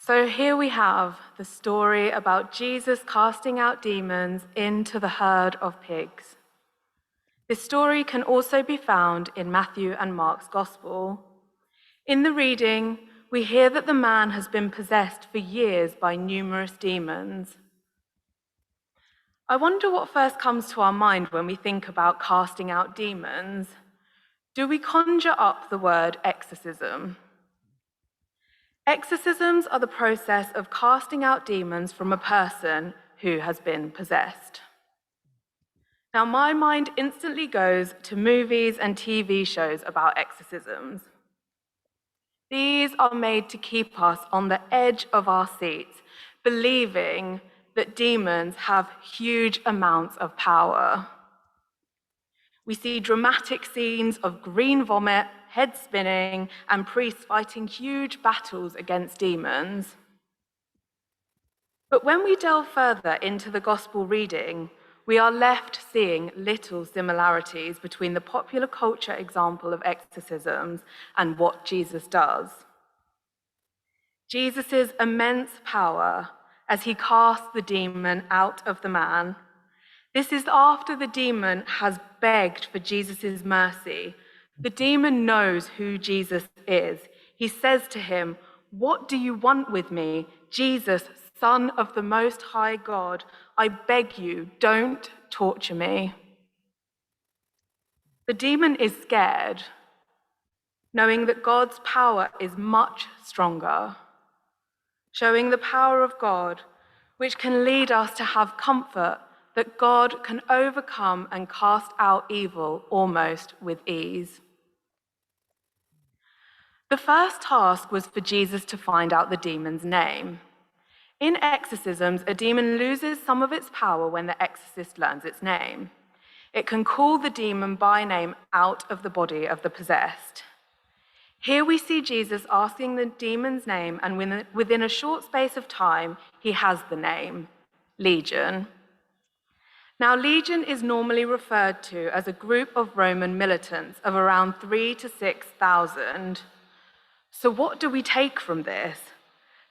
So here we have the story about Jesus casting out demons into the herd of pigs. This story can also be found in Matthew and Mark's Gospel. In the reading, we hear that the man has been possessed for years by numerous demons. I wonder what first comes to our mind when we think about casting out demons. Do we conjure up the word exorcism? Exorcisms are the process of casting out demons from a person who has been possessed. Now, my mind instantly goes to movies and TV shows about exorcisms. These are made to keep us on the edge of our seats, believing that demons have huge amounts of power. We see dramatic scenes of green vomit, head spinning, and priests fighting huge battles against demons. But when we delve further into the gospel reading, we are left seeing little similarities between the popular culture example of exorcisms and what Jesus does. Jesus' immense power as he casts the demon out of the man. This is after the demon has begged for Jesus' mercy. The demon knows who Jesus is. He says to him, "What do you want with me, Jesus, Son of the Most High God? I beg you, don't torture me." The demon is scared, knowing that God's power is much stronger, showing the power of God, which can lead us to have comfort that God can overcome and cast out evil almost with ease. The first task was for Jesus to find out the demon's name. In exorcisms, a demon loses some of its power when the exorcist learns its name. It can call the demon by name out of the body of the possessed. Here we see Jesus asking the demon's name, and within a short space of time, he has the name, Legion. Now, Legion is normally referred to as a group of Roman militants of around 3,000 to 6,000. So what do we take from this?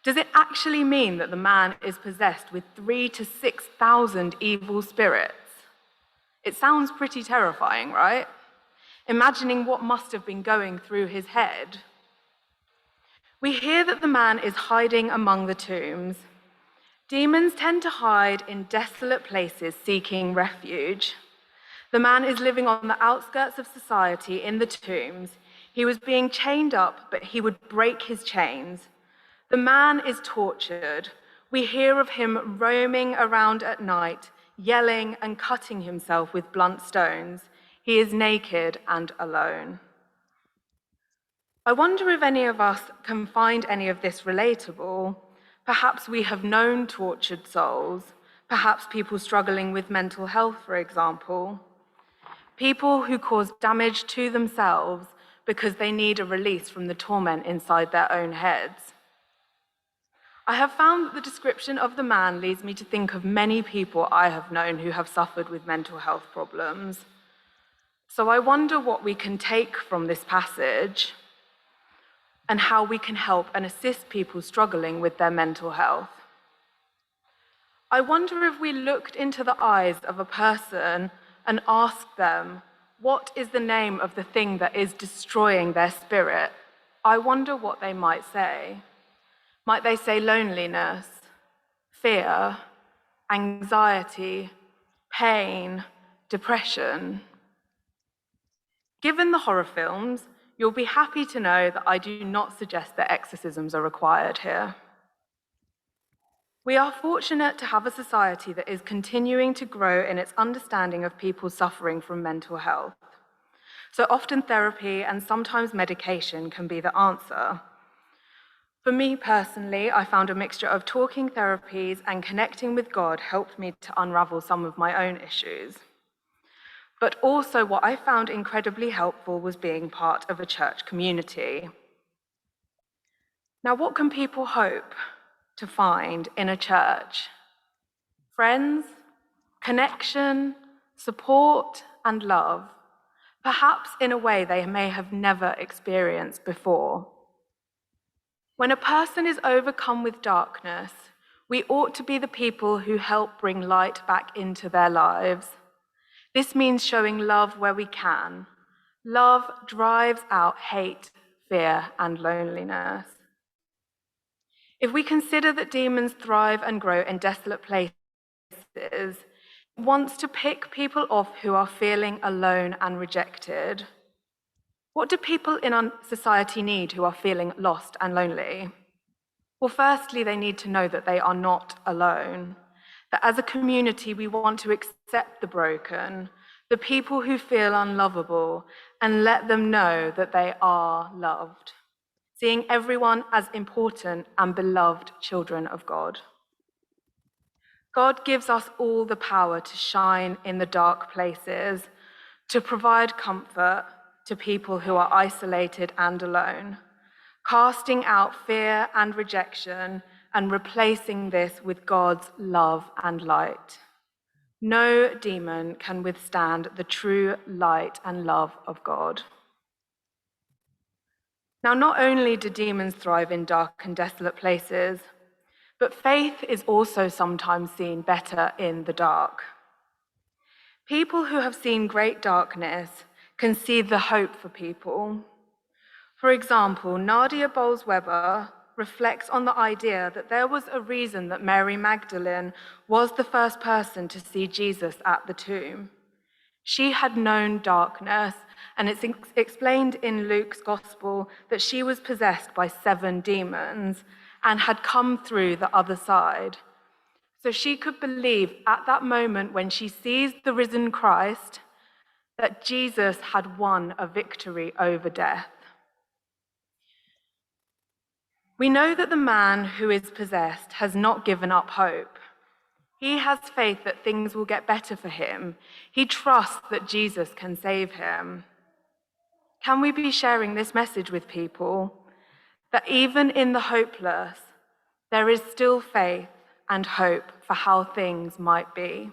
Does it actually mean that the man is possessed with 3,000 to 6,000 evil spirits? It sounds pretty terrifying, right? Imagining what must have been going through his head. We hear that the man is hiding among the tombs. Demons tend to hide in desolate places seeking refuge. The man is living on the outskirts of society in the tombs. He was being chained up, but he would break his chains. The man is tortured. We hear of him roaming around at night, yelling and cutting himself with blunt stones. He is naked and alone. I wonder if any of us can find any of this relatable. Perhaps we have known tortured souls, perhaps people struggling with mental health, for example. People who cause damage to themselves because they need a release from the torment inside their own heads. I have found that the description of the man leads me to think of many people I have known who have suffered with mental health problems. So I wonder what we can take from this passage and how we can help and assist people struggling with their mental health. I wonder if we looked into the eyes of a person and asked them, what is the name of the thing that is destroying their spirit? I wonder what they might say. Might they say loneliness, fear, anxiety, pain, depression? Given the horror films, you'll be happy to know that I do not suggest that exorcisms are required here. We are fortunate to have a society that is continuing to grow in its understanding of people suffering from mental health. So often therapy and sometimes medication can be the answer. For me personally, I found a mixture of talking therapies and connecting with God helped me to unravel some of my own issues. But also what I found incredibly helpful was being part of a church community. Now, what can people hope to find in a church? Friends, connection, support, and love, perhaps in a way they may have never experienced before. When a person is overcome with darkness, we ought to be the people who help bring light back into their lives. This means showing love where we can. Love drives out hate, fear, and loneliness. If we consider that demons thrive and grow in desolate places, it wants to pick people off who are feeling alone and rejected. What do people in our society need who are feeling lost and lonely? Well, firstly, they need to know that they are not alone. That as a community, we want to accept the broken, the people who feel unlovable, and let them know that they are loved, seeing everyone as important and beloved children of God. God gives us all the power to shine in the dark places, to provide comfort to people who are isolated and alone, casting out fear and rejection and replacing this with God's love and light. No demon can withstand the true light and love of God. Now, not only do demons thrive in dark and desolate places, but faith is also sometimes seen better in the dark. People who have seen great darkness can see the hope for people. For example, Nadia Bowles-Weber reflects on the idea that there was a reason that Mary Magdalene was the first person to see Jesus at the tomb. She had known darkness, and it's explained in Luke's gospel that she was possessed by 7 demons and had come through the other side. So she could believe at that moment when she sees the risen Christ that Jesus had won a victory over death. We know that the man who is possessed has not given up hope. He has faith that things will get better for him. He trusts that Jesus can save him. Can we be sharing this message with people? That even in the hopeless, there is still faith and hope for how things might be.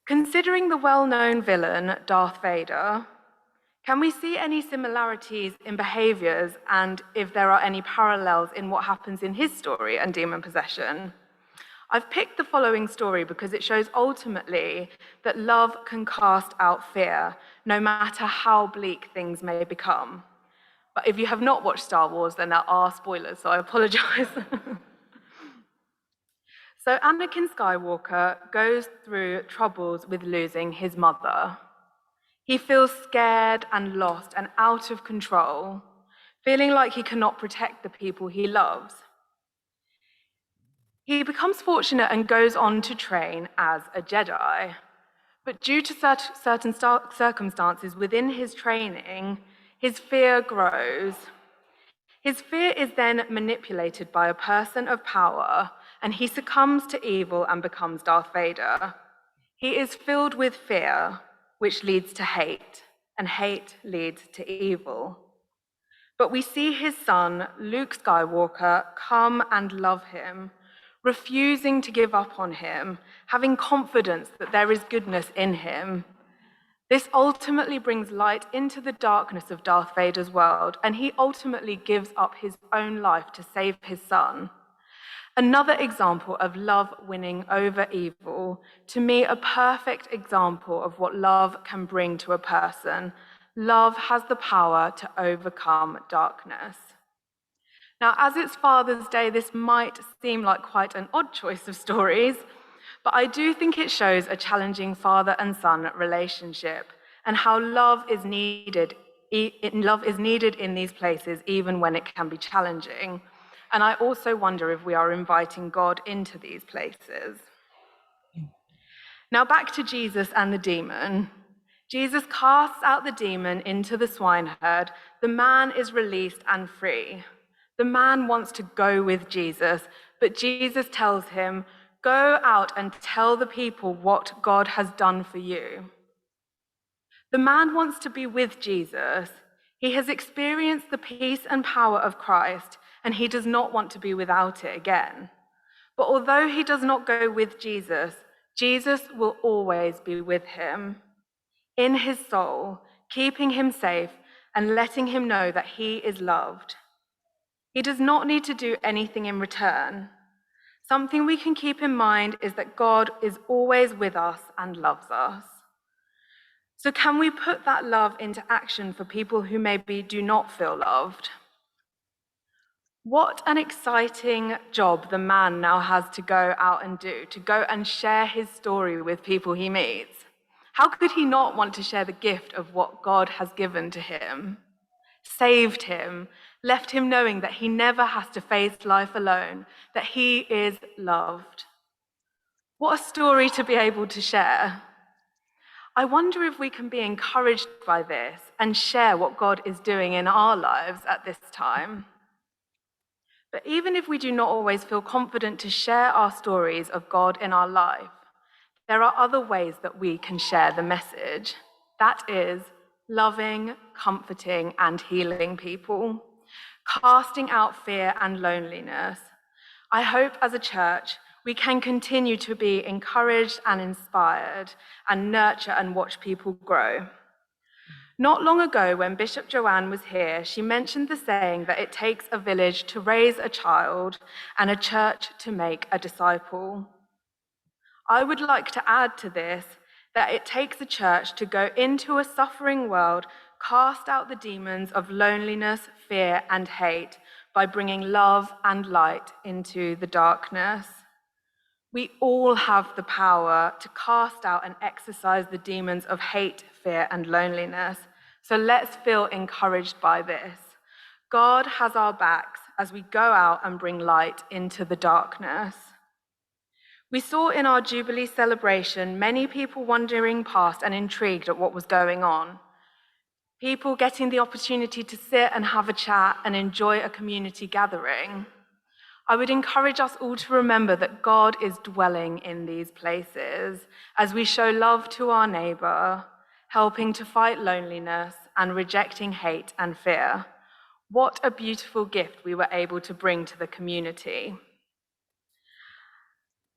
Considering the well-known villain, Darth Vader, can we see any similarities in behaviors and if there are any parallels in what happens in his story and demon possession? I've picked the following story because it shows ultimately that love can cast out fear, no matter how bleak things may become. But if you have not watched Star Wars, then there are spoilers, so I apologize. So Anakin Skywalker goes through troubles with losing his mother. He feels scared and lost and out of control, feeling like he cannot protect the people he loves. He becomes fortunate and goes on to train as a Jedi. But due to certain circumstances within his training, his fear grows. His fear is then manipulated by a person of power, and he succumbs to evil and becomes Darth Vader. He is filled with fear, which leads to hate, and hate leads to evil. But we see his son, Luke Skywalker, come and love him, refusing to give up on him, having confidence that there is goodness in him. This ultimately brings light into the darkness of Darth Vader's world, and he ultimately gives up his own life to save his son. Another example of love winning over evil, to me a perfect example of what love can bring to a person. Love has the power to overcome darkness. Now, as it's Father's Day, this might seem like quite an odd choice of stories, but I do think it shows a challenging father and son relationship and how love is needed in these places, even when it can be challenging. And I also wonder if we are inviting God into these places. Now back to Jesus and the demon. Jesus casts out the demon into the swineherd. The man is released and free. The man wants to go with Jesus, but Jesus tells him, "Go out and tell the people what God has done for you." The man wants to be with Jesus. He has experienced the peace and power of Christ, and he does not want to be without it again. But although he does not go with Jesus, Jesus will always be with him, in his soul, keeping him safe and letting him know that he is loved. He does not need to do anything in return. Something we can keep in mind is that God is always with us and loves us. So can we put that love into action for people who maybe do not feel loved? What an exciting job the man now has to go out and do, to go and share his story with people he meets. How could he not want to share the gift of what God has given to him, saved him, left him knowing that he never has to face life alone, that he is loved? What a story to be able to share. I wonder if we can be encouraged by this and share what God is doing in our lives at this time. But even if we do not always feel confident to share our stories of God in our life, there are other ways that we can share the message. That is, loving, comforting, and healing people, casting out fear and loneliness. I hope as a church we can continue to be encouraged and inspired and nurture and watch people grow. Not long ago, when Bishop Joanne was here, she mentioned the saying that it takes a village to raise a child and a church to make a disciple. I would like to add to this that it takes a church to go into a suffering world, cast out the demons of loneliness, fear, and hate by bringing love and light into the darkness. We all have the power to cast out and exorcise the demons of hate, fear, and loneliness. So let's feel encouraged by this. God has our backs as we go out and bring light into the darkness. We saw in our Jubilee celebration many people wandering past and intrigued at what was going on. People getting the opportunity to sit and have a chat and enjoy a community gathering. I would encourage us all to remember that God is dwelling in these places as we show love to our neighbor, helping to fight loneliness and rejecting hate and fear. What a beautiful gift we were able to bring to the community.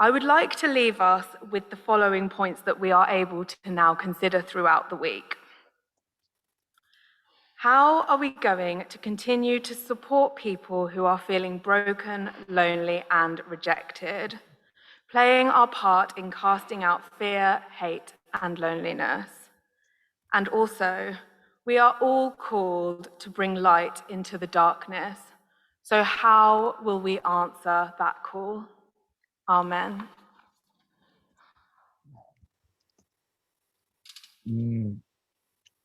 I would like to leave us with the following points that we are able to now consider throughout the week. How are we going to continue to support people who are feeling broken, lonely, and rejected, playing our part in casting out fear, hate, and loneliness? And also, we are all called to bring light into the darkness. So how will we answer that call? Amen.